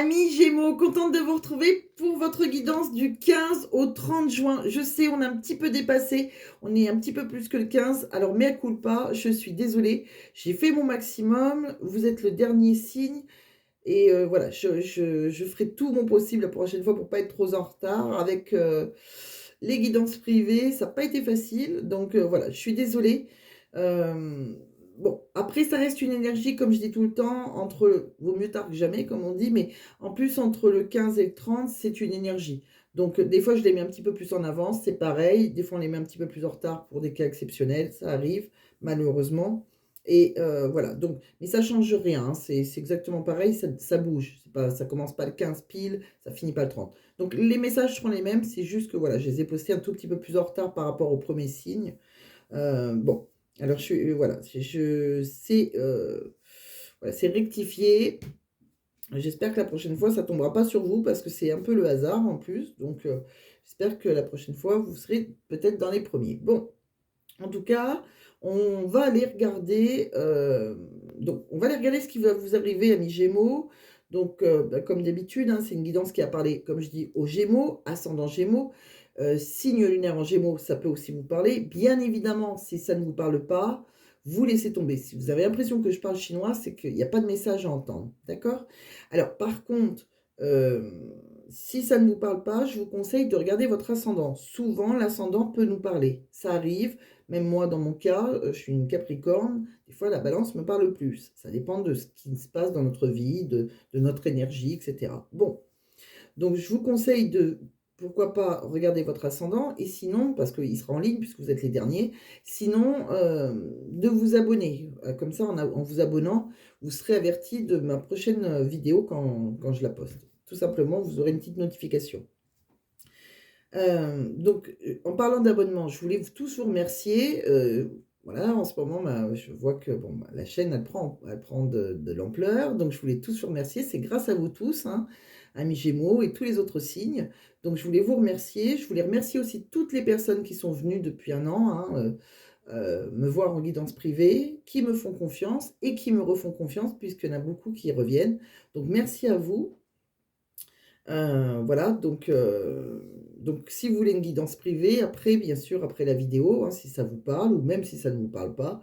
Amis Gémeaux, contente de vous retrouver pour votre guidance du 15 au 30 juin. Je sais, on a un petit peu dépassé, on est un petit peu plus que le 15, alors mea culpa, je suis désolée, j'ai fait mon maximum, vous êtes le dernier signe, et voilà, je ferai tout mon possible la prochaine fois pour pas être trop en retard avec les guidances privées, ça n'a pas été facile, donc voilà, je suis désolée. Euh, bon, après, ça reste une énergie, comme je dis tout le temps, entre, vaut mieux tard que jamais, comme on dit, mais en plus, entre le 15 et le 30, c'est une énergie. Donc, des fois, je les mets un petit peu plus en avance, c'est pareil. Des fois, on les met un petit peu plus en retard pour des cas exceptionnels, ça arrive, malheureusement. Et voilà, donc, mais ça change rien, hein, c'est exactement pareil, ça bouge. C'est pas, ça commence pas le 15 pile, ça finit pas le 30. Donc les messages seront les mêmes, c'est juste que voilà, je les ai postés un tout petit peu plus en retard par rapport au premier signe. Bon, alors voilà, voilà, c'est rectifié. J'espère que la prochaine fois, ça tombera pas sur vous parce que c'est un peu le hasard en plus. Donc j'espère que la prochaine fois, vous serez peut-être dans les premiers. Bon, en tout cas, on va aller regarder, on va aller regarder ce qui va vous arriver, amis Gémeaux. Donc, comme d'habitude, hein, c'est une guidance qui a parlé, comme je dis, aux Gémeaux, ascendant Gémeaux, signe lunaire en Gémeaux, ça peut aussi vous parler. Bien évidemment, si ça ne vous parle pas, vous laissez tomber. Si vous avez l'impression que je parle chinois, c'est qu'il n'y a pas de message à entendre, d'accord? Alors, par contre, euh, si ça ne vous parle pas, je vous conseille de regarder votre ascendant. Souvent, l'ascendant peut nous parler. Ça arrive. Même moi, dans mon cas, je suis une Capricorne, des fois la balance me parle plus. Ça dépend de ce qui se passe dans notre vie, de notre énergie, etc. Bon, donc je vous conseille de, pourquoi pas, regarder votre ascendant, et sinon, parce qu'il sera en ligne puisque vous êtes les derniers, sinon, de vous abonner. Comme ça, en vous abonnant, vous serez averti de ma prochaine vidéo quand je la poste. Tout simplement, vous aurez une petite notification. En parlant d'abonnement, je voulais tous vous remercier. Voilà, en ce moment, je vois que bon, la chaîne, elle prend de l'ampleur. Donc, je voulais tous vous remercier. C'est grâce à vous tous, hein, amis Gémeaux et tous les autres signes. Donc, je voulais vous remercier. Je voulais remercier aussi toutes les personnes qui sont venues depuis un an, hein, me voir en guidance privée, qui me font confiance et qui me refont confiance, puisqu'il y en a beaucoup qui reviennent. Donc, merci à vous. Voilà, donc si vous voulez une guidance privée, après, bien sûr, après la vidéo, hein, si ça vous parle, ou même si ça ne vous parle pas,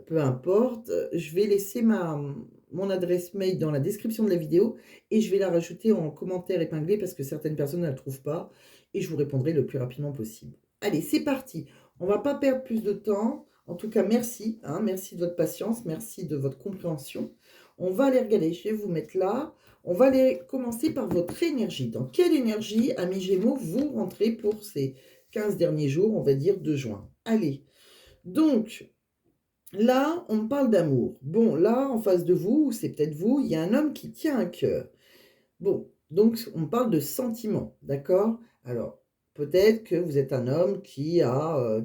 peu importe, je vais laisser mon adresse mail dans la description de la vidéo et je vais la rajouter en commentaire épinglé parce que certaines personnes ne la trouvent pas et je vous répondrai le plus rapidement possible. Allez, c'est parti. On va pas perdre plus de temps. En tout cas, merci, hein, merci de votre patience, merci de votre compréhension. On va aller regarder, je vais vous mettre là. On va aller commencer par votre énergie. Dans quelle énergie, amis Gémeaux, vous rentrez pour ces 15 derniers jours, on va dire, de juin? Allez, donc, là, on me parle d'amour. Bon, là, en face de vous, c'est peut-être vous, il y a un homme qui tient un cœur. Bon, donc on parle de sentiments, d'accord? Alors, peut-être que vous êtes un homme qui va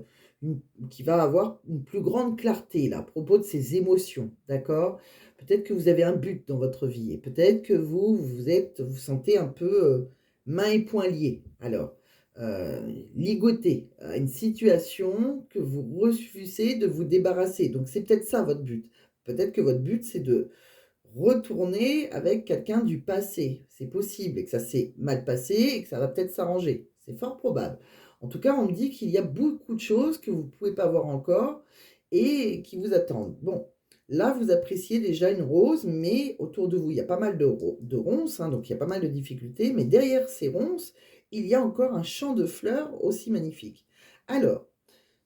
avoir une plus grande clarté là, à propos de ses émotions, d'accord? Peut-être que vous avez un but dans votre vie et peut-être que vous sentez un peu mains et poings liés. Alors, ligoté à une situation que vous refusez de vous débarrasser. Donc, c'est peut-être ça votre but. Peut-être que votre but, c'est de retourner avec quelqu'un du passé. C'est possible et que ça s'est mal passé et que ça va peut-être s'arranger. C'est fort probable. En tout cas, on me dit qu'il y a beaucoup de choses que vous ne pouvez pas voir encore et qui vous attendent. Bon, là, vous appréciez déjà une rose, mais autour de vous, il y a pas mal de ronces, hein, donc il y a pas mal de difficultés. Mais derrière ces ronces, il y a encore un champ de fleurs aussi magnifique. Alors,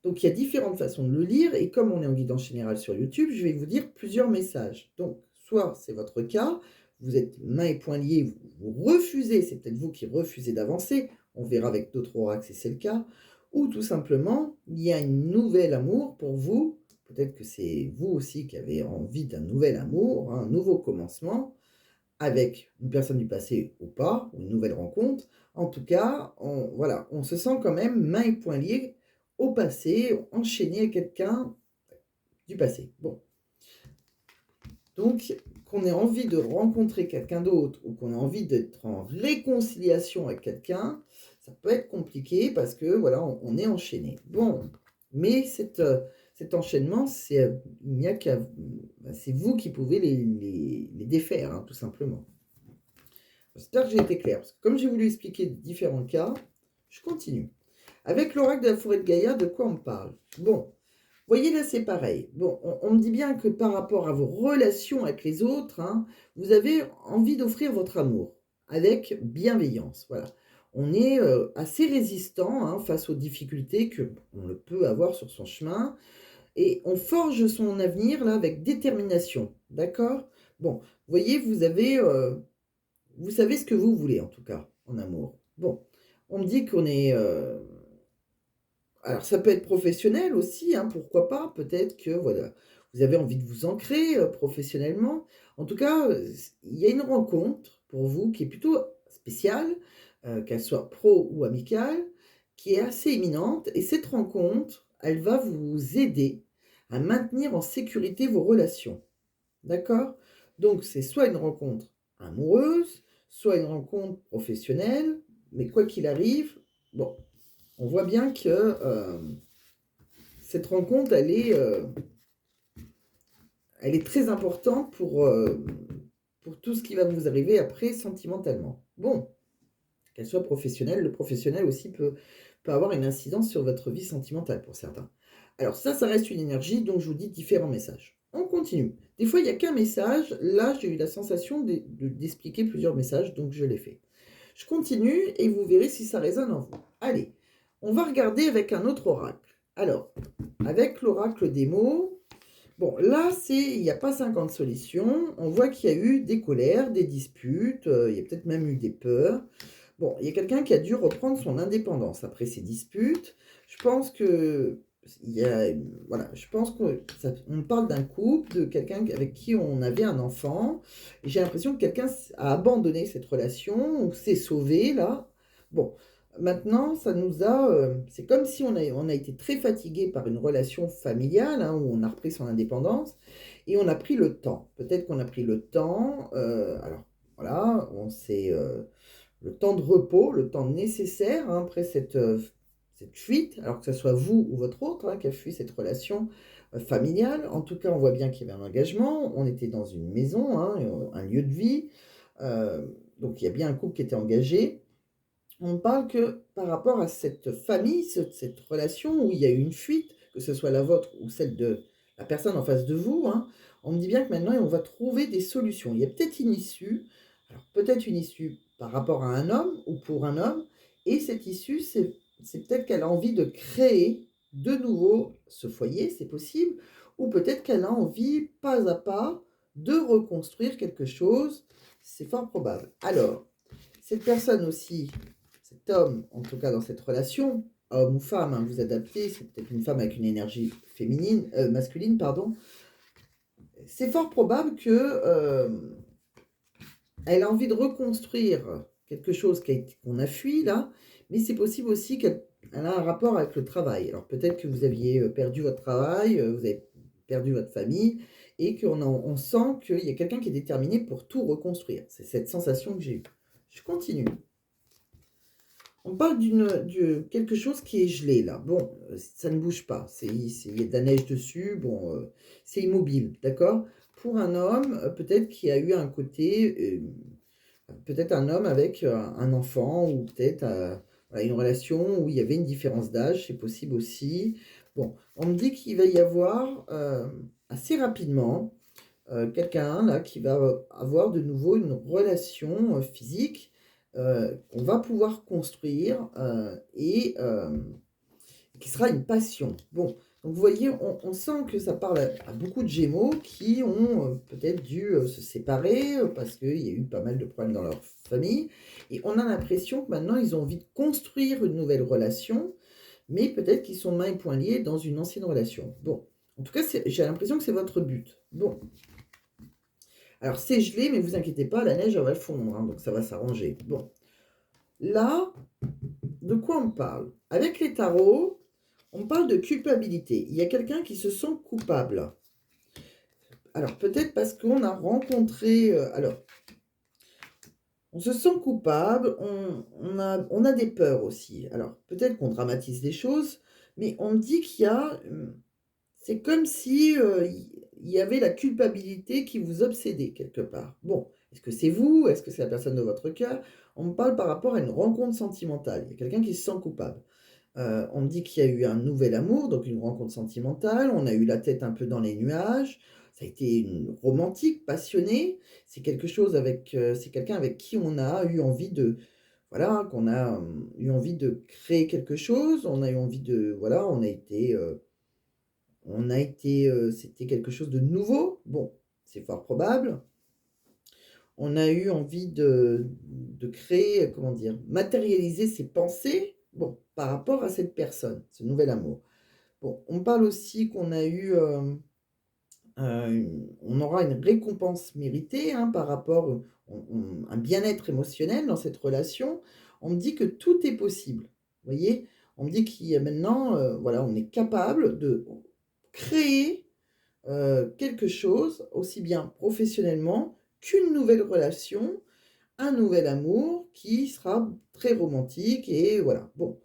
donc il y a différentes façons de le lire et comme on est en guidance générale sur YouTube, je vais vous dire plusieurs messages. Donc soit c'est votre cas, vous êtes mains et poings liés, vous refusez, c'est peut-être vous qui refusez d'avancer, on verra avec d'autres oracles si c'est le cas, ou tout simplement il y a une nouvelle amour pour vous, peut-être que c'est vous aussi qui avez envie d'un nouvel amour, un nouveau commencement, avec une personne du passé ou pas, ou une nouvelle rencontre. En tout cas, voilà, on se sent quand même mains et poings liés au passé, enchaîné à quelqu'un du passé. Bon, donc qu'on ait envie de rencontrer quelqu'un d'autre ou qu'on ait envie d'être en réconciliation avec quelqu'un, ça peut être compliqué parce que voilà, on est enchaîné. Bon, mais cet enchaînement, il n'y a qu'à, c'est vous qui pouvez les défaire, hein, tout simplement. J'espère que j'ai été claire, parce que comme j'ai voulu expliquer différents cas, je continue. Avec l'oracle de la forêt de Gaïa, de quoi on parle? Bon, voyez là, c'est pareil. Bon, on me dit bien que par rapport à vos relations avec les autres, hein, vous avez envie d'offrir votre amour avec bienveillance. Voilà. On est assez résistant, hein, face aux difficultés que on le peut avoir sur son chemin et on forge son avenir là avec détermination. D'accord? Bon, vous voyez, vous savez ce que vous voulez en tout cas en amour. Bon, on me dit qu'on est alors ça peut être professionnel aussi, hein, pourquoi pas? Peut-être que voilà, vous avez envie de vous ancrer, professionnellement. En tout cas, il y a une rencontre pour vous qui est plutôt spéciale, qu'elle soit pro ou amicale, qui est assez imminente et cette rencontre, elle va vous aider à maintenir en sécurité vos relations. D'accord? Donc c'est soit une rencontre amoureuse, soit une rencontre professionnelle, mais quoi qu'il arrive, bon, on voit bien que, cette rencontre, elle est très importante pour tout ce qui va vous arriver après sentimentalement. Bon, qu'elle soit professionnelle, le professionnel aussi peut avoir une incidence sur votre vie sentimentale pour certains. Alors ça reste une énergie, donc je vous dis différents messages. On continue. Des fois, il n'y a qu'un message. Là, j'ai eu la sensation d'expliquer plusieurs messages, donc je l'ai fait. Je continue et vous verrez si ça résonne en vous. Allez, on va regarder avec un autre oracle. Alors, avec l'oracle des mots, bon, là, il n'y a pas 50 solutions. On voit qu'il y a eu des colères, des disputes, il y a peut-être même eu des peurs. Bon, il y a quelqu'un qui a dû reprendre son indépendance après ces disputes. Je pense que il y a, voilà, je pense qu'on parle d'un couple, de quelqu'un avec qui on avait un enfant. Et j'ai l'impression que quelqu'un a abandonné cette relation ou s'est sauvé là. Bon, maintenant, c'est comme si on a été très fatigué par une relation familiale, hein, où on a repris son indépendance et on a pris le temps. Peut-être qu'on a pris le temps. Alors voilà, le temps de repos, le temps nécessaire, hein, après cette fuite, alors que ce soit vous ou votre autre, hein, qui a fui cette relation familiale. En tout cas, on voit bien qu'il y avait un engagement. On était dans une maison, hein, un lieu de vie. Euh, donc il y a bien un couple qui était engagé. On parle que par rapport à cette famille, cette relation où il y a eu une fuite, que ce soit la vôtre ou celle de la personne en face de vous, hein, on me dit bien que maintenant on va trouver des solutions. Il y a peut-être une issue, alors peut-être une issue par rapport à un homme ou pour un homme, et cette issue, c'est peut-être qu'elle a envie de créer de nouveau ce foyer, c'est possible, ou peut-être qu'elle a envie, pas à pas, de reconstruire quelque chose, c'est fort probable. Alors, cette personne aussi, cet homme, en tout cas dans cette relation, homme ou femme, hein, vous adaptez, c'est peut-être une femme avec une énergie masculine, pardon. C'est fort probable que elle a envie de reconstruire quelque chose qu'on a fui là, mais c'est possible aussi qu'elle a un rapport avec le travail. Alors peut-être que vous aviez perdu votre travail, vous avez perdu votre famille, et on sent qu'il y a quelqu'un qui est déterminé pour tout reconstruire. C'est cette sensation que j'ai eue. Je continue. On parle quelque chose qui est gelé là. Bon, ça ne bouge pas. Il y a de la neige dessus. Bon, c'est immobile, d'accord? Pour un homme, peut-être qui a eu un côté, peut-être un homme avec un enfant ou peut-être voilà, une relation où il y avait une différence d'âge, c'est possible aussi. Bon, on me dit qu'il va y avoir assez rapidement quelqu'un là qui va avoir de nouveau une relation physique qu'on va pouvoir construire et qui sera une passion. Bon, donc vous voyez, on sent que ça parle à beaucoup de Gémeaux qui ont peut-être dû se séparer parce qu'il y a eu pas mal de problèmes dans leur famille. Et on a l'impression que maintenant, ils ont envie de construire une nouvelle relation, mais peut-être qu'ils sont mains et poings liés dans une ancienne relation. Bon, en tout cas, j'ai l'impression que c'est votre but. Bon, alors c'est gelé, mais vous inquiétez pas, la neige elle va fondre, hein, donc ça va s'arranger. Bon, là, de quoi on parle? Avec les tarots, on parle de culpabilité. Il y a quelqu'un qui se sent coupable. Alors peut-être parce qu'on a rencontré... alors, on se sent coupable, on a des peurs aussi. Alors peut-être qu'on dramatise les choses, mais on me dit qu'il y a... c'est comme si il y avait la culpabilité qui vous obsédait quelque part. Bon, Est-ce que c'est vous? Est-ce que c'est la personne de votre cœur? On me parle par rapport à une rencontre sentimentale. Il y a quelqu'un qui se sent coupable. On me dit qu'il y a eu un nouvel amour, donc une rencontre sentimentale. On a eu la tête un peu dans les nuages. Ça a été une romantique, passionnée. C'est quelque chose avec, c'est quelqu'un avec qui on a eu envie de, voilà, qu'on a eu envie de créer quelque chose. On a eu envie de, voilà, c'était quelque chose de nouveau. Bon, c'est fort probable. On a eu envie de créer, comment dire? Matérialiser ses pensées, bon, par rapport à cette personne, ce nouvel amour. Bon, on parle aussi qu'on a eu, on aura une récompense méritée, hein, par rapport, un bien-être émotionnel dans cette relation. On me dit que tout est possible, vous voyez? On me dit qu'il y a maintenant, voilà, on est capable de créer quelque chose, aussi bien professionnellement qu'une nouvelle relation, un nouvel amour qui sera très romantique et voilà. Bon,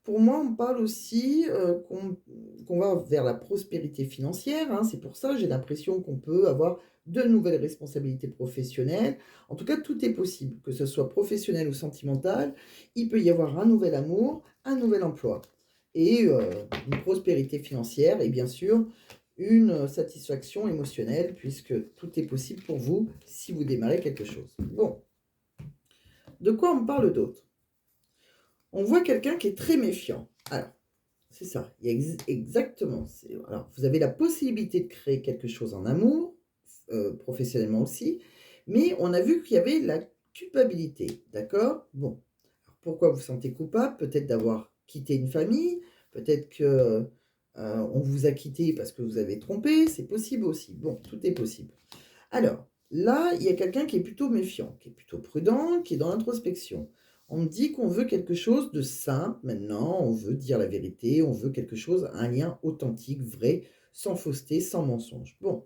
pour moi, on parle aussi, qu'on va vers la prospérité financière, hein. C'est pour ça, j'ai l'impression qu'on peut avoir de nouvelles responsabilités professionnelles. En tout cas, tout est possible, que ce soit professionnel ou sentimental. Il peut y avoir un nouvel amour, un nouvel emploi et une prospérité financière et bien sûr, une satisfaction émotionnelle puisque tout est possible pour vous si vous démarrez quelque chose. Bon, de quoi on me parle d'autre? On voit quelqu'un qui est très méfiant. Alors, c'est ça, il y a exactement. Alors, vous avez la possibilité de créer quelque chose en amour, professionnellement aussi, mais on a vu qu'il y avait la culpabilité, d'accord? Bon, alors pourquoi vous vous sentez coupable? Peut-être d'avoir quitté une famille, peut-être que on vous a quitté parce que vous avez trompé, c'est possible aussi. Bon, tout est possible. Alors, là, il y a quelqu'un qui est plutôt méfiant, qui est plutôt prudent, qui est dans l'introspection. On me dit qu'on veut quelque chose de simple maintenant, on veut dire la vérité, on veut quelque chose, un lien authentique, vrai, sans fausseté, sans mensonge. Bon,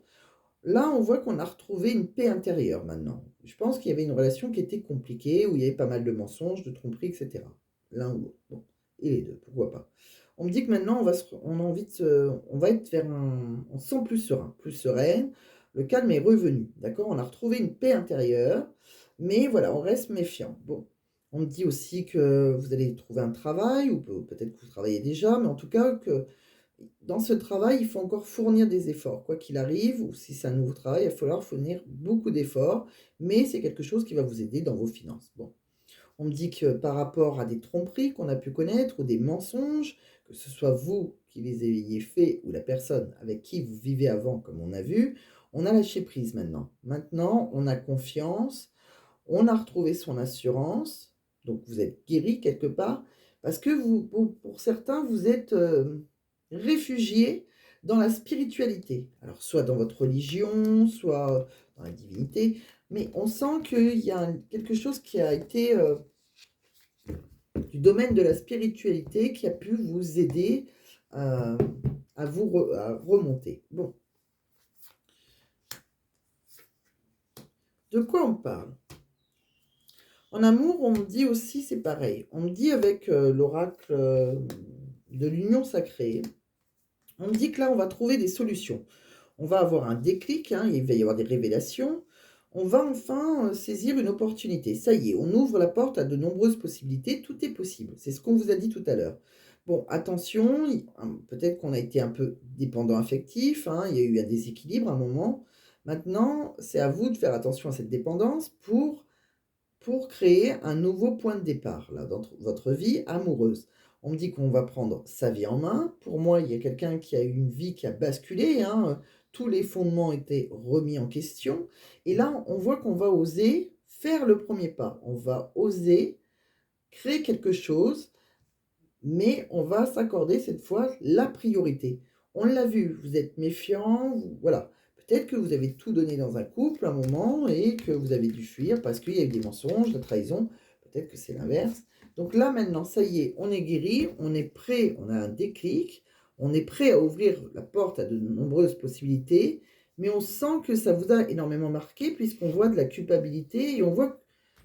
là, on voit qu'on a retrouvé une paix intérieure maintenant. Je pense qu'il y avait une relation qui était compliquée, où il y avait pas mal de mensonges, de tromperies, etc. L'un ou l'autre. Bon, et les deux, pourquoi pas. On me dit que maintenant, on a envie de on va être vers un, on se sent plus serein, plus sereine. Le calme est revenu, d'accord? On a retrouvé une paix intérieure, mais voilà, on reste méfiant. Bon, on me dit aussi que vous allez trouver un travail, ou peut-être que vous travaillez déjà, mais en tout cas que dans ce travail, il faut encore fournir des efforts. Quoi qu'il arrive, ou si c'est un nouveau travail, il va falloir fournir beaucoup d'efforts, mais c'est quelque chose qui va vous aider dans vos finances. Bon. On me dit que par rapport à des tromperies qu'on a pu connaître ou des mensonges, que ce soit vous qui les ayez faits ou la personne avec qui vous vivez avant, comme on a vu, on a lâché prise maintenant. Maintenant, on a confiance, on a retrouvé son assurance, donc vous êtes guéri quelque part, parce que vous, pour certains, vous êtes réfugiés dans la spiritualité. Alors, soit dans votre religion, soit dans la divinité, mais on sent qu'il y a quelque chose qui a été du domaine de la spiritualité qui a pu vous aider à, à remonter. Bon, de quoi on parle? En amour, on me dit aussi, c'est pareil. On me dit avec l'oracle de l'union sacrée, on me dit que là, on va trouver des solutions. On va avoir un déclic, hein, il va y avoir des révélations. On va enfin saisir une opportunité. Ça y est, on ouvre la porte à de nombreuses possibilités. Tout est possible. C'est ce qu'on vous a dit tout à l'heure. Bon, attention, peut-être qu'on a été un peu dépendant affectif, hein, il y a eu un déséquilibre à un moment. Maintenant, c'est à vous de faire attention à cette dépendance pour créer un nouveau point de départ là, dans votre vie amoureuse. On me dit qu'on va prendre sa vie en main. Pour moi, il y a quelqu'un qui a eu une vie qui a basculé, hein. Tous les fondements étaient remis en question. Et là, on voit qu'on va oser faire le premier pas. On va oser créer quelque chose, mais on va s'accorder cette fois la priorité. On l'a vu, vous êtes méfiant, voilà. Peut-être que vous avez tout donné dans un couple à un moment et que vous avez dû fuir parce qu'il y a eu des mensonges, de la trahison. Peut-être que c'est l'inverse. Donc là, maintenant, ça y est, on est guéri, on est prêt, on a un déclic, on est prêt à ouvrir la porte à de nombreuses possibilités, mais on sent que ça vous a énormément marqué puisqu'on voit de la culpabilité et on voit,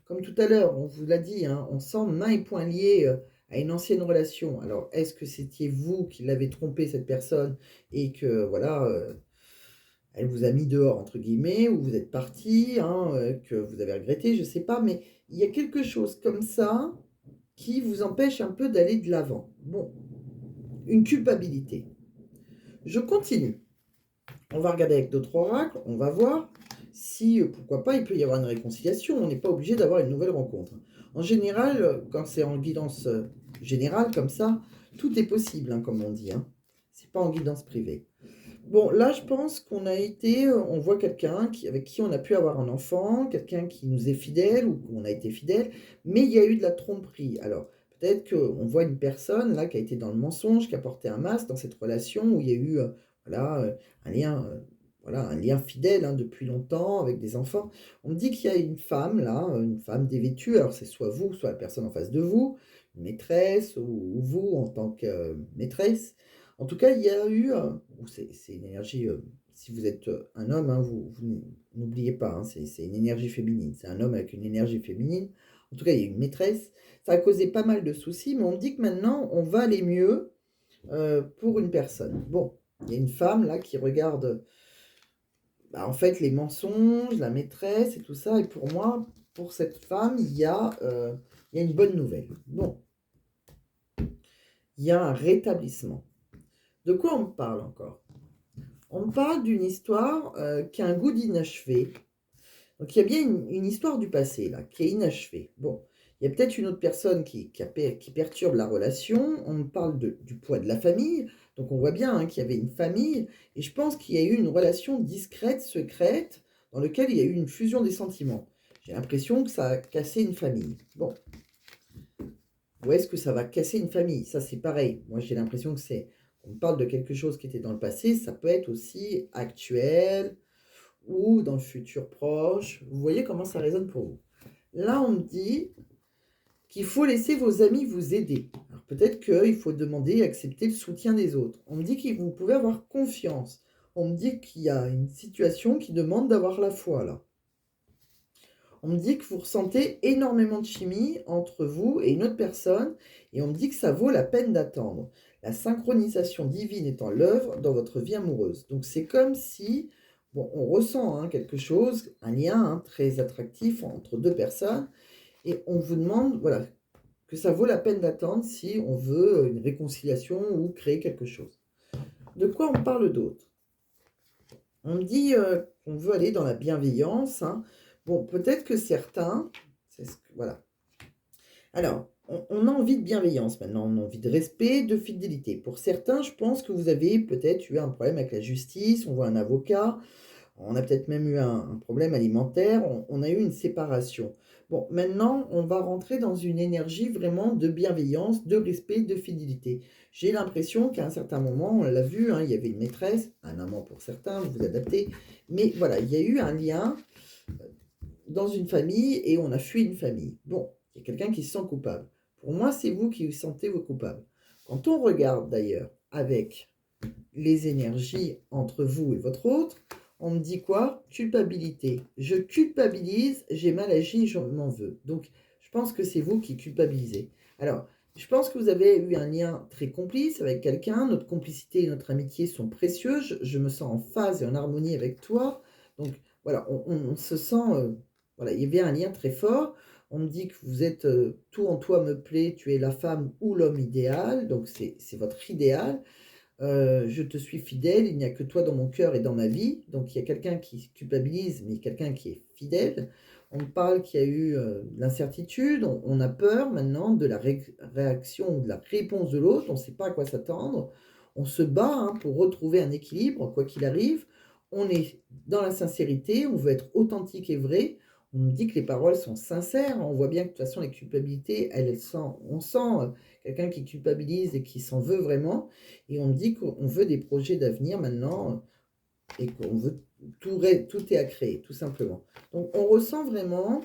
comme tout à l'heure, on vous l'a dit, hein, on sent mains et poings liés à une ancienne relation. Alors, est-ce que c'était vous qui l'avez trompé, cette personne, et que, voilà, elle vous a mis dehors entre guillemets ou vous êtes partis, hein, que vous avez regretté, je ne sais pas, mais il y a quelque chose comme ça qui vous empêche un peu d'aller de l'avant. Bon, une culpabilité. Je continue. On va regarder avec d'autres oracles, on va voir si, pourquoi pas, il peut y avoir une réconciliation. On n'est pas obligé d'avoir une nouvelle rencontre. En général, quand c'est en guidance générale comme ça, tout est possible, hein, comme on dit. Hein. C'est pas en guidance privée. Bon, là, je pense qu'on a été, on voit quelqu'un avec qui on a pu avoir un enfant, quelqu'un qui nous est fidèle ou qu'on a été fidèle, mais il y a eu de la tromperie. Alors, peut-être qu'on voit une personne là qui a été dans le mensonge, qui a porté un masque dans cette relation où il y a eu, voilà, voilà, un lien fidèle hein, depuis longtemps avec des enfants. On me dit qu'il y a une femme là, une femme dévêtue. Alors, c'est soit vous, soit la personne en face de vous, une maîtresse ou vous en tant que maîtresse. En tout cas, il y a eu, c'est une énergie, si vous êtes un homme, hein, vous n'oubliez pas, hein, c'est une énergie féminine. C'est un homme avec une énergie féminine. En tout cas, il y a une maîtresse. Ça a causé pas mal de soucis, mais on me dit que maintenant, on va aller mieux pour une personne. Bon, il y a une femme là qui regarde, bah, en fait, les mensonges, la maîtresse et tout ça. Et pour moi, pour cette femme, il y a une bonne nouvelle. Bon, il y a un rétablissement. De quoi on me parle encore? On me parle d'une histoire qui a un goût d'inachevé. Donc il y a bien une histoire du passé là, qui est inachevée. Bon, il y a peut-être une autre personne qui perturbe la relation. On me parle du poids de la famille. Donc on voit bien hein, qu'il y avait une famille. Et je pense qu'il y a eu une relation discrète, secrète, dans laquelle il y a eu une fusion des sentiments. J'ai l'impression que ça a cassé une famille. Bon, où est-ce que ça va casser une famille? Ça c'est pareil. Moi j'ai l'impression que c'est... On parle de quelque chose qui était dans le passé, ça peut être aussi actuel, ou dans le futur proche. Vous voyez comment ça résonne pour vous. Là, on me dit qu'il faut laisser vos amis vous aider. Alors peut-être qu'il faut demander et accepter le soutien des autres. On me dit que vous pouvez avoir confiance. On me dit qu'il y a une situation qui demande d'avoir la foi là. On me dit que vous ressentez énormément de chimie entre vous et une autre personne et on me dit que ça vaut la peine d'attendre. La synchronisation divine est en l'œuvre dans votre vie amoureuse. Donc c'est comme si, bon, on ressent hein, quelque chose, un lien hein, très attractif entre deux personnes et on vous demande, voilà, que ça vaut la peine d'attendre si on veut une réconciliation ou créer quelque chose. De quoi on parle d'autre? On me dit qu'on veut aller dans la bienveillance. Hein. Bon, peut-être que certains, voilà. Alors, on a envie de bienveillance maintenant, on a envie de respect, de fidélité. Pour certains, je pense que vous avez peut-être eu un problème avec la justice, on voit un avocat, on a peut-être même eu un problème alimentaire, on a eu une séparation. Bon, maintenant, on va rentrer dans une énergie vraiment de bienveillance, de respect, de fidélité. J'ai l'impression qu'à un certain moment, on l'a vu, hein, il y avait une maîtresse, un amant pour certains, vous vous adaptez, mais voilà, il y a eu un lien dans une famille et on a fui une famille. Bon, il y a quelqu'un qui se sent coupable. Pour moi, c'est vous qui vous sentez vos coupables. Quand on regarde d'ailleurs avec les énergies entre vous et votre autre, on me dit quoi? Culpabilité. Je culpabilise, j'ai mal agi, je m'en veux. Donc, je pense que c'est vous qui culpabilisez. Alors, je pense que vous avez eu un lien très complice avec quelqu'un. Notre complicité et notre amitié sont précieux. Je me sens en phase et en harmonie avec toi. Donc, voilà, on se sent... voilà, il y avait un lien très fort. On me dit que vous êtes tout en toi me plaît, tu es la femme ou l'homme idéal. Donc, c'est votre idéal. Je te suis fidèle, il n'y a que toi dans mon cœur et dans ma vie. Donc il y a quelqu'un qui culpabilise, mais quelqu'un qui est fidèle. On me parle qu'il y a eu de l'incertitude, on a peur maintenant de la réaction ou de la réponse de l'autre, on ne sait pas à quoi s'attendre. On se bat hein, pour retrouver un équilibre, quoi qu'il arrive. On est dans la sincérité, on veut être authentique et vrai. On me dit que les paroles sont sincères. On voit bien que de toute façon, les culpabilités, on sent quelqu'un qui culpabilise et qui s'en veut vraiment. Et on me dit qu'on veut des projets d'avenir maintenant et qu'on veut tout est à créer, tout simplement. Donc on ressent vraiment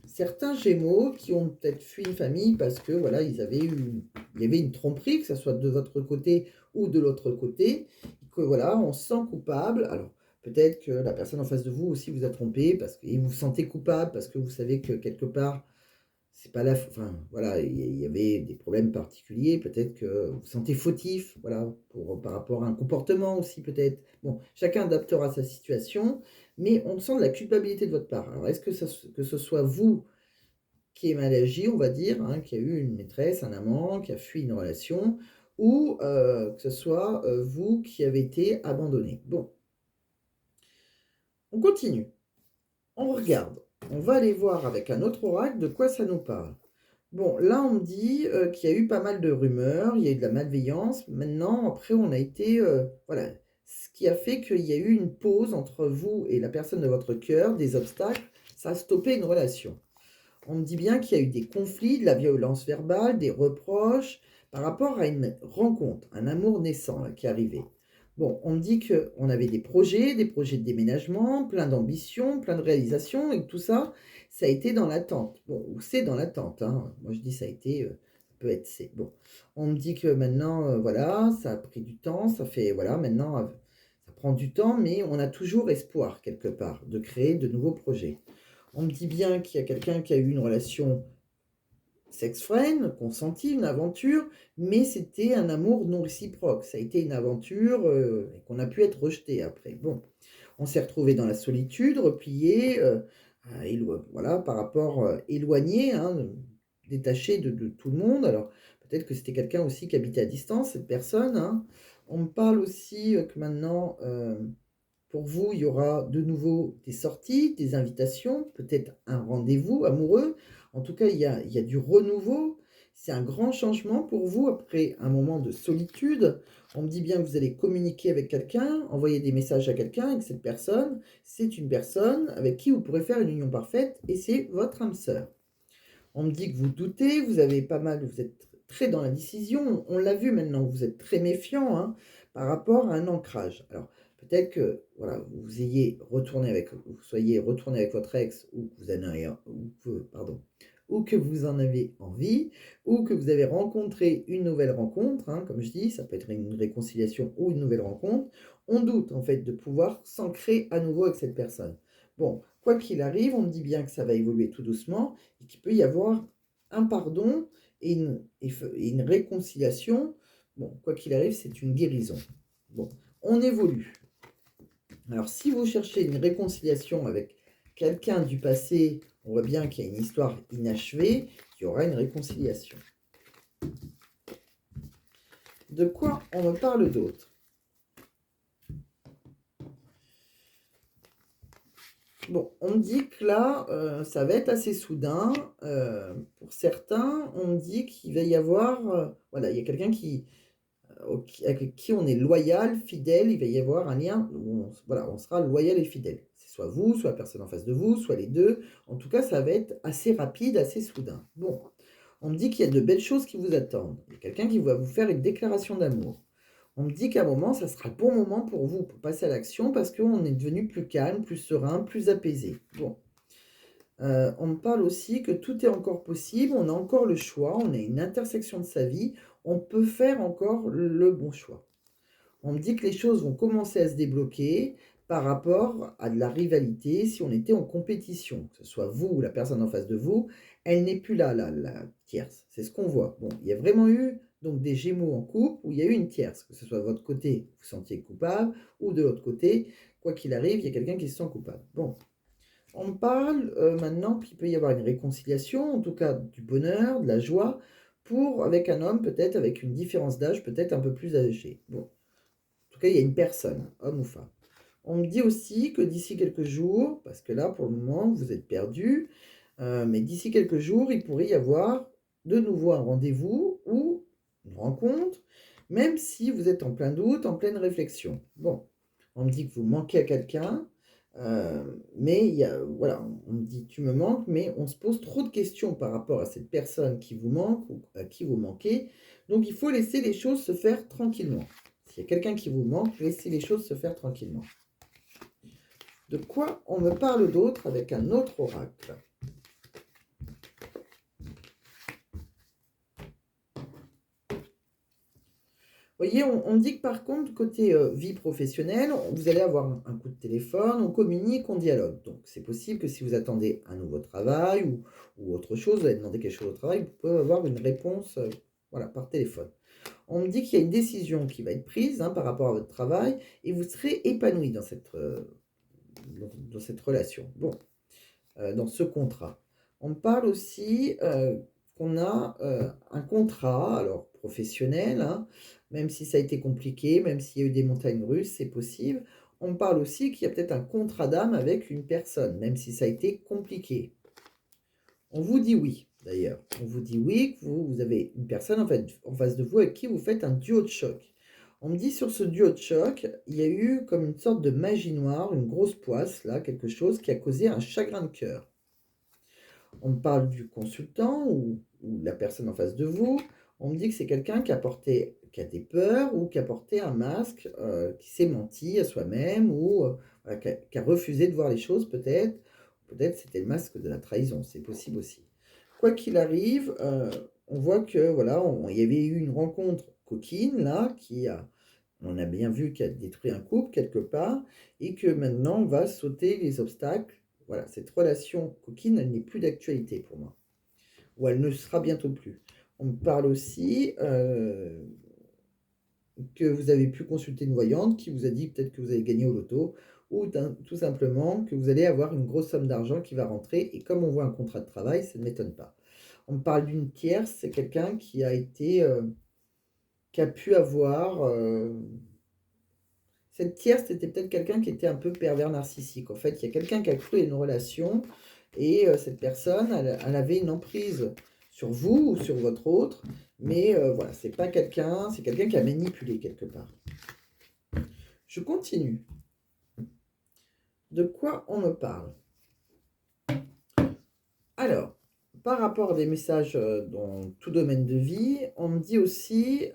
certains Gémeaux qui ont peut-être fui une famille parce que voilà, il y avait une tromperie, que ce soit de votre côté ou de l'autre côté, que voilà, on se sent coupable. Alors peut-être que la personne en face de vous aussi vous a trompé parce que et vous vous sentez coupable parce que vous savez que quelque part c'est pas la enfin, voilà, il y avait des problèmes particuliers, peut-être que vous vous sentez fautif, voilà, par rapport à un comportement aussi peut-être. Bon, chacun adaptera sa situation, mais on sent de la culpabilité de votre part. Alors est-ce que ce soit vous qui ait mal agi, on va dire, hein, qui a eu une maîtresse, un amant, qui a fui une relation ou que ce soit, vous qui avez été abandonné? Bon, on continue, on regarde, on va aller voir avec un autre oracle de quoi ça nous parle. Bon, là, on me dit, qu'il y a eu pas mal de rumeurs, il y a eu de la malveillance. Maintenant, après, on a été, voilà, ce qui a fait qu'il y a eu une pause entre vous et la personne de votre cœur, des obstacles, ça a stoppé une relation. On me dit bien qu'il y a eu des conflits, de la violence verbale, des reproches par rapport à une rencontre, un amour naissant là, qui est arrivé. Bon, on me dit qu'on avait des projets de déménagement, plein d'ambitions, plein de réalisations, et que tout ça, ça a été dans l'attente. Bon, ou c'est dans l'attente, hein. Moi, je dis ça a été, ça peut être c'est. Bon, on me dit que maintenant, voilà, ça a pris du temps, ça fait, voilà, maintenant, ça prend du temps, mais on a toujours espoir, quelque part, de créer de nouveaux projets. On me dit bien qu'il y a quelqu'un qui a eu une relation sex-friend, consentie, une aventure, mais c'était un amour non réciproque. Ça a été une aventure et qu'on a pu être rejeté après. Bon, on s'est retrouvé dans la solitude, replié, voilà, par rapport éloigné, hein, détaché de tout le monde. Alors, peut-être que c'était quelqu'un aussi qui habitait à distance, cette personne, hein. On me parle aussi que maintenant, pour vous, il y aura de nouveau des sorties, des invitations, peut-être un rendez-vous amoureux. En tout cas, il y a du renouveau. C'est un grand changement pour vous après un moment de solitude. On me dit bien que vous allez communiquer avec quelqu'un, envoyer des messages à quelqu'un et que cette personne, c'est une personne avec qui vous pourrez faire une union parfaite et c'est votre âme sœur. On me dit que vous doutez, vous avez pas mal, vous êtes très dans la décision. On l'a vu maintenant, vous êtes très méfiant, hein, par rapport à un ancrage. Alors, peut-être que voilà, vous soyez retourné avec votre ex ou que vous en avez, pardon, ou que vous en avez envie, ou que vous avez rencontré une nouvelle rencontre, hein, comme je dis, ça peut être une réconciliation ou une nouvelle rencontre. On doute en fait de pouvoir s'ancrer à nouveau avec cette personne. Bon, quoi qu'il arrive, on me dit bien que ça va évoluer tout doucement et qu'il peut y avoir un pardon et une réconciliation. Bon, quoi qu'il arrive, c'est une guérison. Bon, on évolue. Alors, si vous cherchez une réconciliation avec quelqu'un du passé, on voit bien qu'il y a une histoire inachevée, qu'il y aura une réconciliation. De quoi on me parle d'autre? Bon, on me dit que là, ça va être assez soudain. Pour certains, on me dit qu'il va y avoir, voilà, il y a quelqu'un avec qui on est loyal, fidèle, il va y avoir un lien où voilà, on sera loyal et fidèle. C'est soit vous, soit la personne en face de vous, soit les deux. En tout cas, ça va être assez rapide, assez soudain. Bon, on me dit qu'il y a de belles choses qui vous attendent. Il y a quelqu'un qui va vous faire une déclaration d'amour. On me dit qu'à un moment, ça sera le bon moment pour vous, pour passer à l'action, parce qu'on est devenu plus calme, plus serein, plus apaisé. Bon. On me parle aussi que tout est encore possible, on a encore le choix, on a une intersection de sa vie, on peut faire encore le bon choix. On me dit que les choses vont commencer à se débloquer par rapport à de la rivalité si on était en compétition, que ce soit vous ou la personne en face de vous, elle n'est plus là, la tierce. C'est ce qu'on voit. Bon, il y a vraiment eu donc des Gémeaux en couple où il y a eu une tierce, que ce soit de votre côté, vous vous sentiez coupable, ou de l'autre côté, quoi qu'il arrive, il y a quelqu'un qui se sent coupable. Bon, on me parle maintenant qu'il peut y avoir une réconciliation, en tout cas du bonheur, de la joie, avec un homme, peut-être avec une différence d'âge, peut-être un peu plus âgé. Bon, en tout cas, il y a une personne, homme ou femme. On me dit aussi que d'ici quelques jours, parce que là, pour le moment, vous êtes perdu, mais d'ici quelques jours, il pourrait y avoir de nouveau un rendez-vous ou une rencontre, même si vous êtes en plein doute, en pleine réflexion. Bon, on me dit que vous manquez à quelqu'un, mais voilà, on me dit tu me manques, mais on se pose trop de questions par rapport à cette personne qui vous manque ou à qui vous manquez. Donc il faut laisser les choses se faire tranquillement. S'il y a quelqu'un qui vous manque, laissez les choses se faire tranquillement. De quoi on me parle d'autre avec un autre oracle? Voyez, on me dit que par contre, côté, vie professionnelle, vous allez avoir un coup de téléphone, on communique, on dialogue. Donc c'est possible que si vous attendez un nouveau travail ou autre chose, vous allez demander quelque chose au travail, vous pouvez avoir une réponse, voilà, par téléphone. On me dit qu'il y a une décision qui va être prise, hein, par rapport à votre travail et vous serez épanoui dans cette relation. Bon, dans ce contrat. On me parle aussi, qu'on a, un contrat, alors professionnel, hein, même si ça a été compliqué, même s'il y a eu des montagnes russes, c'est possible. On me parle aussi qu'il y a peut-être un contrat d'âme avec une personne, même si ça a été compliqué. On vous dit oui, d'ailleurs. On vous dit oui, que vous avez une personne en fait, en face de vous avec qui vous faites un duo de choc. On me dit sur ce duo de choc, il y a eu comme une sorte de magie noire, une grosse poisse, là, quelque chose qui a causé un chagrin de cœur. On me parle du consultant ou la personne en face de vous. On me dit que c'est quelqu'un qui a des peurs ou qui a porté un masque, qui s'est menti à soi-même ou voilà, qui a refusé de voir les choses peut-être. Peut-être c'était le masque de la trahison, c'est possible aussi. Quoi qu'il arrive, on voit que voilà, il y avait eu une rencontre coquine là on a bien vu qui a détruit un couple quelque part et que maintenant on va sauter les obstacles. Voilà, cette relation coquine, elle n'est plus d'actualité pour moi, ou elle ne sera bientôt plus. On me parle aussi que vous avez pu consulter une voyante qui vous a dit peut-être que vous allez gagner au loto, ou tout simplement que vous allez avoir une grosse somme d'argent qui va rentrer, et comme on voit un contrat de travail, ça ne m'étonne pas. On me parle d'une tierce, c'est quelqu'un qui a pu avoir cette tierce, c'était peut-être quelqu'un qui était un peu pervers narcissique. En fait, il y a quelqu'un qui a cru à une relation et cette personne, elle avait une emprise sur vous ou sur votre autre, mais voilà, c'est pas quelqu'un, c'est quelqu'un qui a manipulé quelque part. Je continue. De quoi on me parle? Alors, par rapport à des messages dans tout domaine de vie, on me dit aussi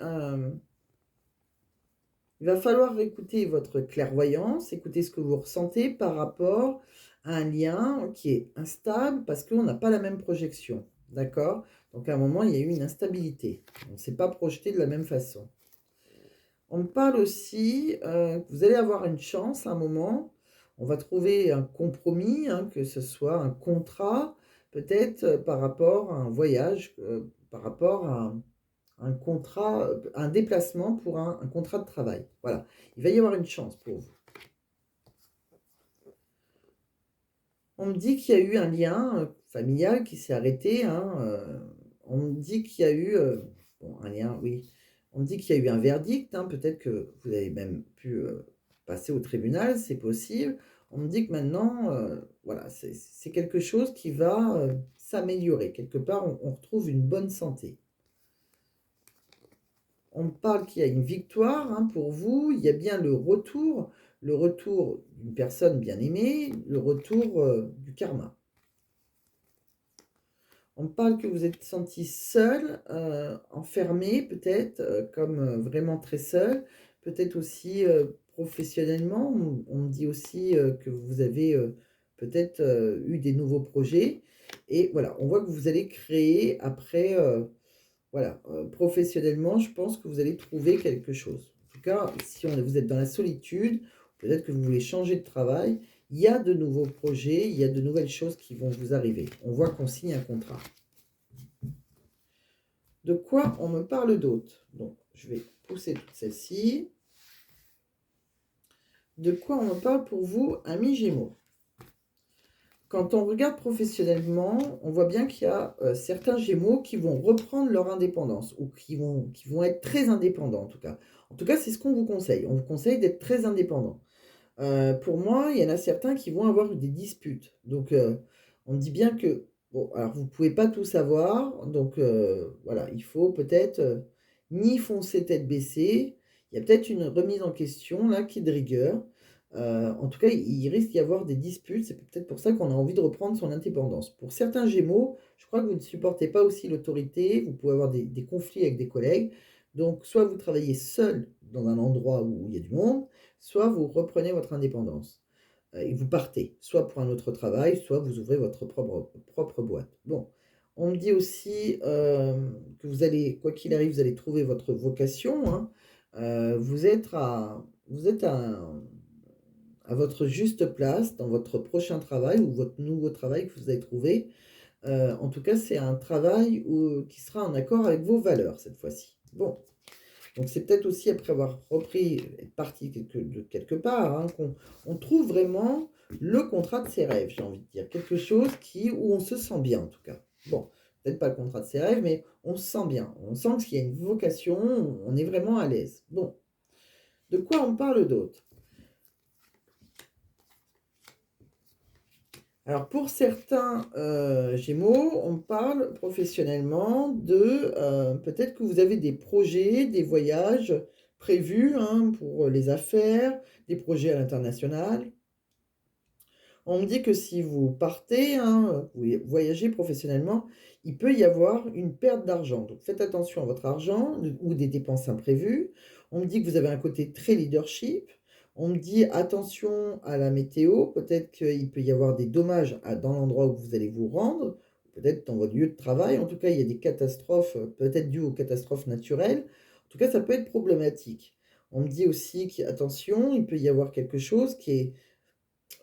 il va falloir écouter votre clairvoyance, écouter ce que vous ressentez par rapport à un lien qui est instable parce qu'on n'a pas la même projection. D'accord? Donc à un moment, il y a eu une instabilité. On ne s'est pas projeté de la même façon. On me parle aussi que vous allez avoir une chance à un moment. On va trouver un compromis, hein, que ce soit un contrat, peut-être par rapport à un voyage, par rapport à un contrat, un déplacement pour un contrat de travail. Voilà, il va y avoir une chance pour vous. On me dit qu'il y a eu un lien familial qui s'est arrêté, hein, on me dit qu'il y a eu, bon, un lien, oui. On me dit qu'il y a eu un verdict, hein, peut-être que vous avez même pu passer au tribunal, c'est possible. On me dit que maintenant, voilà, c'est quelque chose qui va s'améliorer. Quelque part, on retrouve une bonne santé. On me parle qu'il y a une victoire, hein, pour vous, il y a bien le retour d'une personne bien aimée, le retour du karma. On me parle que vous êtes senti seul, enfermé peut-être, comme vraiment très seul, peut-être aussi professionnellement. On me dit aussi que vous avez peut-être eu des nouveaux projets. Et voilà, on voit que vous allez créer après. Voilà, professionnellement, je pense que vous allez trouver quelque chose. En tout cas, si vous êtes dans la solitude, peut-être que vous voulez changer de travail, il y a de nouveaux projets, il y a de nouvelles choses qui vont vous arriver. On voit qu'on signe un contrat. De quoi on me parle d'autre? Donc, je vais pousser toutes celles-ci. De quoi on me parle pour vous, amis Gémeaux? Quand on regarde professionnellement, on voit bien qu'il y a certains Gémeaux qui vont reprendre leur indépendance ou qui vont être très indépendants en tout cas. En tout cas, c'est ce qu'on vous conseille. On vous conseille d'être très indépendant. Pour moi, il y en a certains qui vont avoir des disputes. Donc, on dit bien que, bon, alors vous ne pouvez pas tout savoir. Donc, voilà, il faut peut-être ni foncer tête baissée. Il y a peut-être une remise en question là qui est de rigueur. En tout cas, il risque d'y avoir des disputes. C'est peut-être pour ça qu'on a envie de reprendre son indépendance. Pour certains Gémeaux, je crois que vous ne supportez pas aussi l'autorité. Vous pouvez avoir des conflits avec des collègues. Donc, soit vous travaillez seul dans un endroit où il y a du monde, soit vous reprenez votre indépendance et vous partez, soit pour un autre travail, soit vous ouvrez votre propre boîte. Bon, on me dit aussi que vous allez, quoi qu'il arrive, vous allez trouver votre vocation, hein. Vous êtes à votre juste place dans votre prochain travail ou votre nouveau travail que vous avez trouvé. En tout cas, c'est un travail qui sera en accord avec vos valeurs cette fois-ci. Bon, donc c'est peut-être aussi après avoir repris, être parti de quelque part, hein, qu'on on trouve vraiment le contrat de ses rêves, j'ai envie de dire. Quelque chose où on se sent bien en tout cas. Bon, peut-être pas le contrat de ses rêves, mais on se sent bien. On sent qu'il y a une vocation, on est vraiment à l'aise. Bon, de quoi on parle d'autre? Alors pour certains, Gémeaux, on parle professionnellement peut-être que vous avez des projets, des voyages prévus, hein, pour les affaires, des projets à l'international. On me dit que si vous partez, hein, vous voyagez professionnellement, il peut y avoir une perte d'argent. Donc faites attention à votre argent ou des dépenses imprévues. On me dit que vous avez un côté très leadership. On me dit attention à la météo. Peut-être qu'il peut y avoir des dommages dans l'endroit où vous allez vous rendre, peut-être dans votre lieu de travail. En tout cas, il y a des catastrophes, peut-être dues aux catastrophes naturelles. En tout cas, ça peut être problématique. On me dit aussi qu'attention, il peut y avoir quelque chose qui est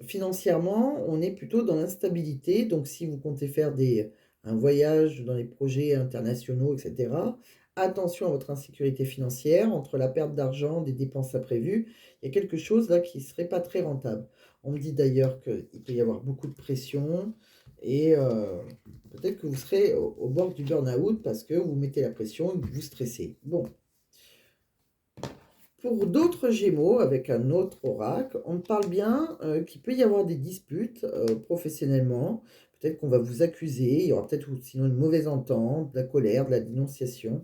financièrement, on est plutôt dans l'instabilité. Donc, si vous comptez faire un voyage dans les projets internationaux, etc., attention à votre insécurité financière. Entre la perte d'argent, des dépenses imprévues, il y a quelque chose là qui ne serait pas très rentable. On me dit d'ailleurs qu'il peut y avoir beaucoup de pression et peut-être que vous serez au bord du burn-out parce que vous mettez la pression et que vous stressez. Bon. Pour d'autres Gémeaux, avec un autre oracle, on parle bien qu'il peut y avoir des disputes professionnellement. Peut-être qu'on va vous accuser, il y aura peut-être sinon une mauvaise entente, de la colère, de la dénonciation.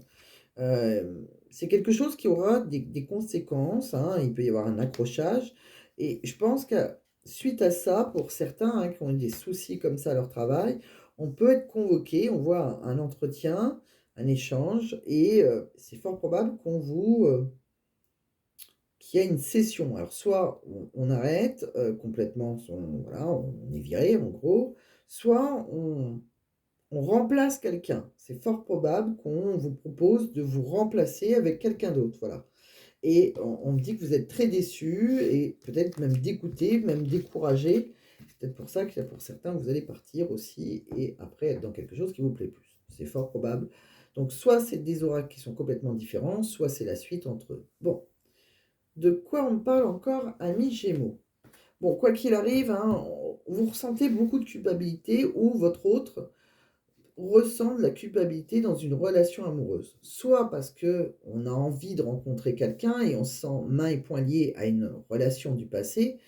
C'est quelque chose qui aura des conséquences, hein, il peut y avoir un accrochage. Et je pense que suite à ça, pour certains, hein, qui ont eu des soucis comme ça à leur travail, on peut être convoqué, on voit un entretien, un échange, et c'est fort probable qu'il y a une cession. Alors soit on arrête complètement voilà, on est viré en gros, soit on remplace quelqu'un. C'est fort probable qu'on vous propose de vous remplacer avec quelqu'un d'autre, voilà. Et on me dit que vous êtes très déçu et peut-être même dégoûté, même découragé. C'est peut-être pour ça que pour certains, vous allez partir aussi et après être dans quelque chose qui vous plaît plus. C'est fort probable. Donc soit c'est des oracles qui sont complètement différents, soit c'est la suite entre eux. Bon, de quoi on parle encore, amis Gémeaux? Bon, quoi qu'il arrive, hein, vous ressentez beaucoup de culpabilité ou votre autre ressent de la culpabilité dans une relation amoureuse. Soit parce que on a envie de rencontrer quelqu'un et on se sent main et poing liés à une relation du passé,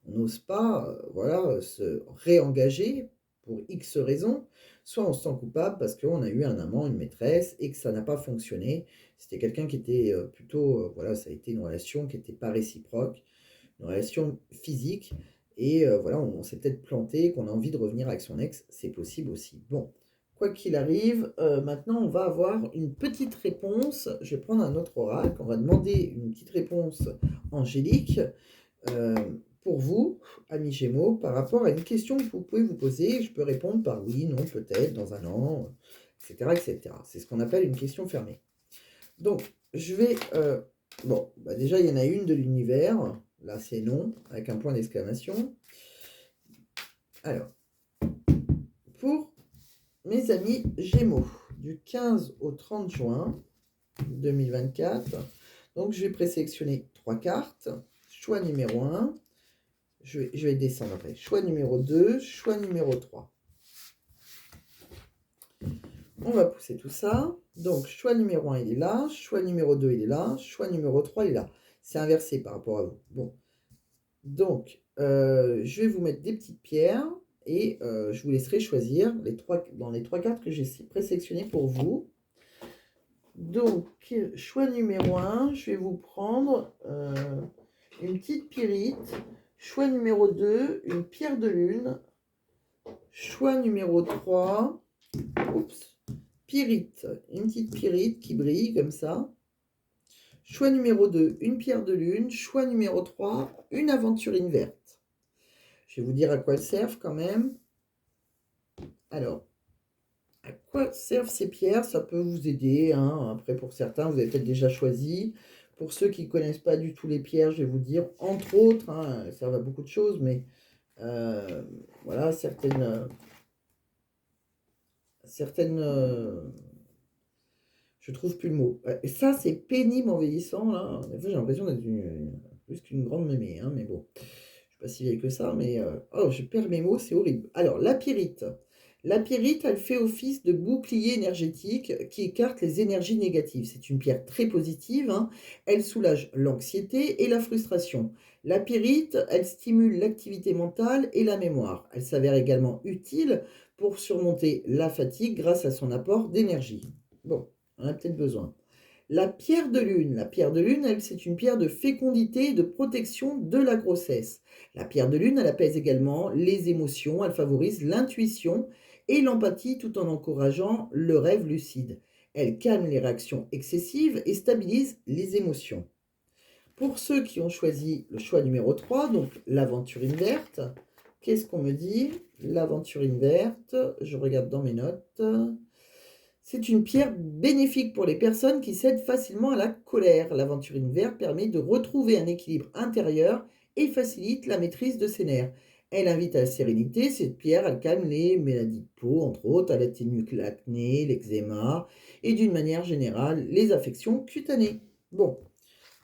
on n'ose pas, voilà, se réengager pour X raisons. Soit on se sent coupable parce qu'on a eu un amant, une maîtresse et que ça n'a pas fonctionné. C'était quelqu'un qui était plutôt, voilà, ça a été une relation qui n'était pas réciproque, une relation physique. Et voilà, on s'est peut-être planté, qu'on a envie de revenir avec son ex, c'est possible aussi. Bon, quoi qu'il arrive, maintenant on va avoir une petite réponse. Je vais prendre un autre oracle, on va demander une petite réponse angélique euh, pour vous, amis Gémeaux, par rapport à une question que vous pouvez vous poser. Je peux répondre par oui, non, peut-être, dans un an, etc. etc. C'est ce qu'on appelle une question fermée. Donc, je vais... bon, bah déjà, il y en a une de l'univers. Là, c'est non, avec un point d'exclamation. Alors, pour mes amis Gémeaux, du 15 au 30 juin 2024, donc je vais présélectionner 3 cartes. Choix numéro 1, je vais descendre après. Choix numéro 2, choix numéro 3. On va pousser tout ça. Donc, choix numéro 1, il est là. Choix numéro 2, il est là. Choix numéro 3, il est là. C'est inversé par rapport à vous. Bon. Donc, je vais vous mettre des petites pierres et je vous laisserai choisir dans les 3 cartes que j'ai présélectionnées pour vous. Donc, choix numéro 1, je vais vous prendre une petite pyrite. Choix numéro 2, une pierre de lune. Choix numéro 3, oups, pyrite, une petite pyrite qui brille comme ça. Choix numéro 2, une pierre de lune. Choix numéro 3, une aventurine verte. Je vais vous dire à quoi elles servent quand même. Alors, à quoi servent ces pierres? Ça peut vous aider, hein. Après, pour certains, vous avez peut-être déjà choisi. Pour ceux qui ne connaissent pas du tout les pierres, je vais vous dire, entre autres, hein, elles servent à beaucoup de choses, mais voilà, certaines, je trouve plus le mot. Et ça, c'est pénible en vieillissant, là. Des fois, j'ai l'impression d'être plus qu'une grande mémé, hein, mais bon. Je suis pas si vieille que ça, mais oh, je perds mes mots, c'est horrible. Alors, la pyrite. La pyrite, elle fait office de bouclier énergétique qui écarte les énergies négatives. C'est une pierre très positive, hein. Elle soulage l'anxiété et la frustration. La pyrite, elle stimule l'activité mentale et la mémoire. Elle s'avère également utile pour surmonter la fatigue grâce à son apport d'énergie. Bon, on en a peut-être besoin. La pierre de lune. La pierre de lune, elle, c'est une pierre de fécondité et de protection de la grossesse. La pierre de lune, elle apaise également les émotions, elle favorise l'intuition et l'empathie tout en encourageant le rêve lucide. Elle calme les réactions excessives et stabilise les émotions. Pour ceux qui ont choisi le choix numéro 3, donc l'aventurine verte, qu'est-ce qu'on me dit? L'aventurine verte, je regarde dans mes notes. C'est une pierre bénéfique pour les personnes qui cèdent facilement à la colère. L'aventurine verte permet de retrouver un équilibre intérieur et facilite la maîtrise de ses nerfs. Elle invite à la sérénité. Cette pierre, elle calme les maladies de peau, entre autres. Elle atténue l'acné, l'eczéma et d'une manière générale, les affections cutanées. Bon,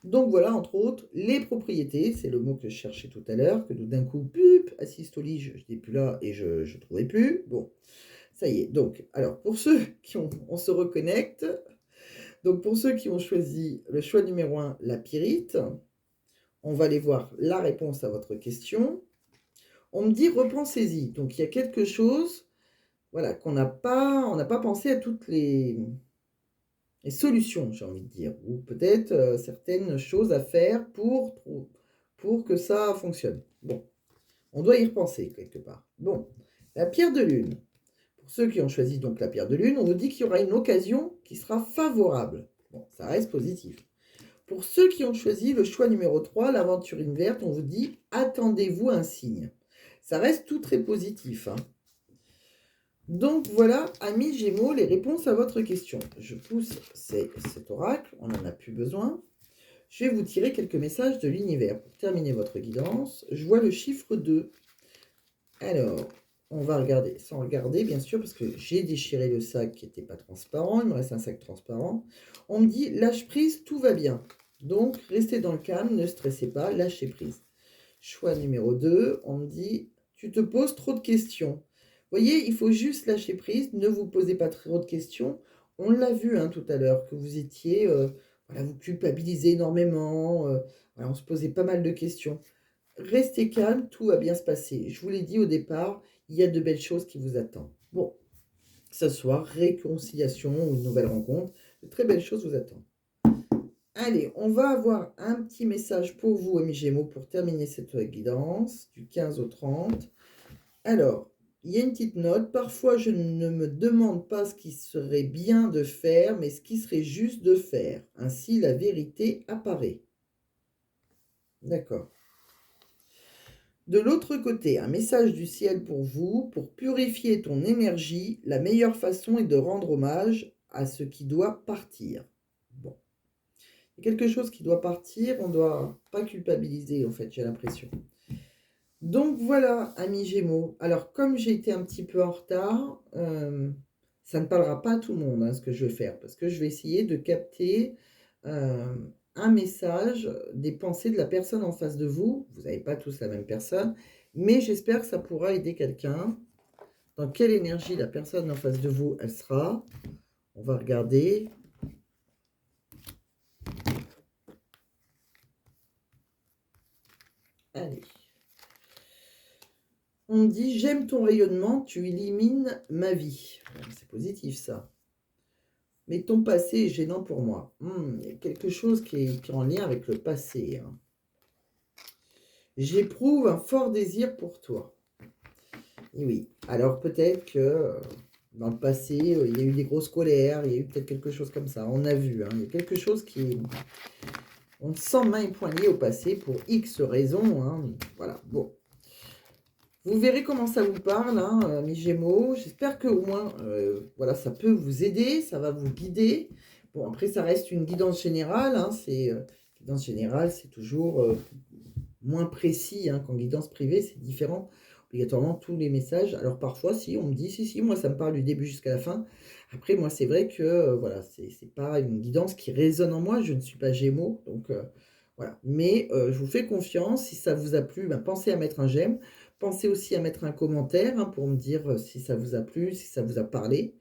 donc voilà, entre autres, les propriétés. C'est le mot que je cherchais tout à l'heure, que d'un coup, pup, asystolie, je n'étais plus là et je ne trouvais plus. Bon. Ça y est, donc, alors pour ceux on se reconnecte. Donc pour ceux qui ont choisi le choix numéro 1, la pyrite, on va aller voir la réponse à votre question. On me dit repensez-y. Donc il y a quelque chose, voilà, on n'a pas pensé à toutes les solutions, j'ai envie de dire, ou peut-être certaines choses à faire pour que ça fonctionne. Bon, on doit y repenser quelque part. Bon, la pierre de lune. Pour ceux qui ont choisi donc la pierre de lune, on nous dit qu'il y aura une occasion qui sera favorable. Bon, ça reste positif. Pour ceux qui ont choisi le choix numéro 3, l'aventurine verte, on vous dit attendez-vous un signe. Ça reste tout très positif, hein. Donc voilà, amis Gémeaux, les réponses à votre question. Je pousse cet oracle, on n'en a plus besoin. Je vais vous tirer quelques messages de l'univers. Pour terminer votre guidance, je vois le chiffre 2. Alors, on va regarder, sans regarder bien sûr, parce que j'ai déchiré le sac qui n'était pas transparent, il me reste un sac transparent. On me dit, lâche prise, tout va bien. Donc, restez dans le calme, ne stressez pas, lâchez prise. Choix numéro 2, on me dit, tu te poses trop de questions. Vous voyez, il faut juste lâcher prise, ne vous posez pas trop de questions. On l'a vu hein, tout à l'heure, que vous étiez, voilà, vous culpabilisez énormément, voilà, on se posait pas mal de questions. Restez calme, tout va bien se passer. Je vous l'ai dit au départ, il y a de belles choses qui vous attendent. Bon, que ce soit réconciliation ou une nouvelle rencontre, de très belles choses vous attendent. Allez, on va avoir un petit message pour vous, amis Gémeaux, pour terminer cette guidance du 15 au 30. Alors, il y a une petite note. Parfois, je ne me demande pas ce qui serait bien de faire, mais ce qui serait juste de faire. Ainsi, la vérité apparaît. D'accord. De l'autre côté, un message du ciel pour vous, pour purifier ton énergie, la meilleure façon est de rendre hommage à ce qui doit partir. Bon. Il y a quelque chose qui doit partir, on ne doit pas culpabiliser, en fait, j'ai l'impression. Donc voilà, amis Gémeaux. Alors, comme j'ai été un petit peu en retard, ça ne parlera pas à tout le monde, hein, ce que je vais faire, parce que je vais essayer de capter un message des pensées de la personne en face de vous. Vous n'avez pas tous la même personne, mais j'espère que ça pourra aider quelqu'un. Dans quelle énergie la personne en face de vous, elle sera. On va regarder. Allez. On me dit, j'aime ton rayonnement, tu élimines ma vie. C'est positif ça. Mais ton passé est gênant pour moi. Il y a quelque chose qui est en lien avec le passé, hein. J'éprouve un fort désir pour toi. Et oui, alors peut-être que dans le passé, il y a eu des grosses colères, il y a eu peut-être quelque chose comme ça. On a vu, hein, il y a quelque chose qui... On sent main et poing liés au passé pour X raisons, hein. Voilà, bon. Vous verrez comment ça vous parle, hein, mes Gémeaux. J'espère que au moins, voilà, ça peut vous aider, ça va vous guider. Bon, après, ça reste une guidance générale, hein, Guidance générale, c'est toujours, moins précis, hein, qu'en guidance privée, c'est différent. Obligatoirement, tous les messages alors parfois si, on me dit: «Si, si, moi ça me parle du début jusqu'à la fin». Après moi, c'est vrai que, voilà, c'est pas une guidance qui résonne en moi, je ne suis pas Gémeaux, donc voilà. Mais je vous fais confiance, si ça vous a plu, ben, pensez à mettre un j'aime. Pensez aussi à mettre un commentaire, hein, pour me dire, si ça vous a plu, si ça vous a parlé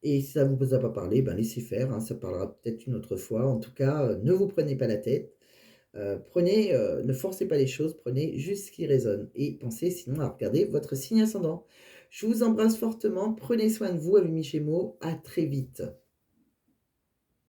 et si ça ne vous a pas parlé, ben, laissez faire, hein, ça parlera peut-être une autre fois. En tout cas, ne vous prenez pas la tête. Ne forcez pas les choses, prenez juste ce qui résonne et pensez sinon à regarder votre signe ascendant. Je vous embrasse fortement, prenez soin de vous, amis Gémeaux, à très vite.